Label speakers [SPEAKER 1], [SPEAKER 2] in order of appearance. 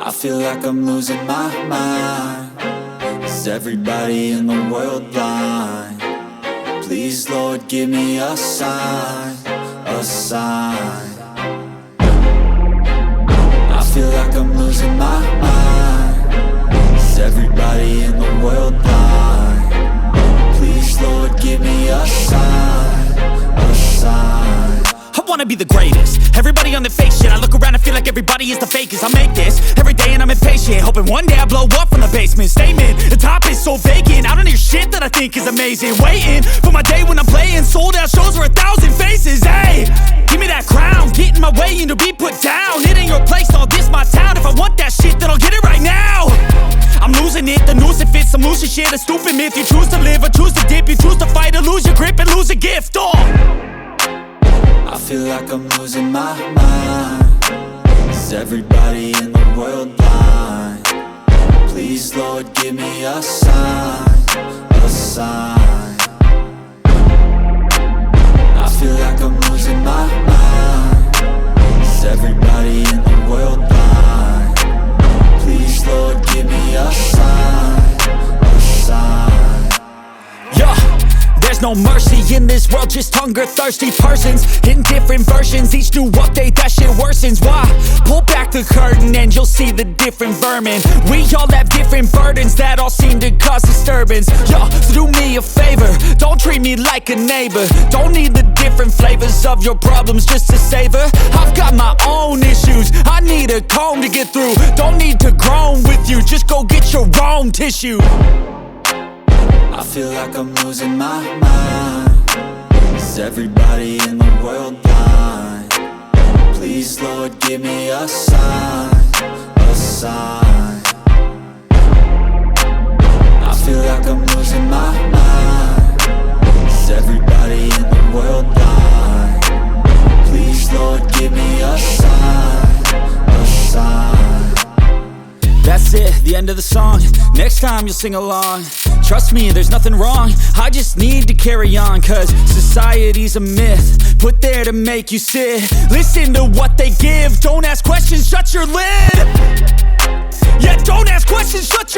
[SPEAKER 1] I feel like I'm losing my mind. Is everybody in the world blind? Please, Lord, give me a sign, a sign. I feel like I'm losing my mind. Is everybody in the world blind? Please, Lord, give me a sign, a sign.
[SPEAKER 2] I wanna be the greatest. Everybody on the fake shit. I look around and feel like everybody is the fakest. I make this every day and I'm impatient, hoping one day I blow up from the basement. Statement, the top is so vacant. I don't hear shit that I think is amazing. Waiting for my day when I'm playing sold out shows for 1,000 faces. Hey, give me that crown, get in my way and to be put down. It ain't your place, all this my town. If I want that shit, then I'll get it right now. I'm losing it, the noose it fits. I'm losing shit, a stupid myth. You choose to live or choose to dip. You choose to fight or lose your grip and lose a gift.
[SPEAKER 1] I feel like I'm losing my mind. Is everybody in the world blind? Please, Lord, give me a sign, a sign. I feel like I'm losing my mind. Is everybody in the world blind? Please, Lord, give me a sign, a sign.
[SPEAKER 2] Yeah. There's no mercy in this world, just hunger-thirsty persons in different versions. Each new update, that shit worsens. Why? Pull back the curtain and you'll see the different vermin. We all have different burdens that all seem to cause disturbance. Yo, so do me a favor, don't treat me like a neighbor. Don't need the different flavors of your problems just to savor. I've got my own issues, I need a comb to get through. Don't need to groan with you, just go get your own tissue.
[SPEAKER 1] I feel like I'm losing my mind. Is everybody in the world blind? Please, Lord, give me a sign, a sign. I feel like I'm losing my mind. Is everybody in the world blind? Please, Lord, give me a sign, a sign.
[SPEAKER 2] That's it, the end of the song. Next time you'll sing along. Trust me, there's nothing wrong. I just need to carry on, cause society's a myth put there to make you sit. Listen to what they give. Don't ask questions, shut your lid. Yeah, don't ask questions, shut your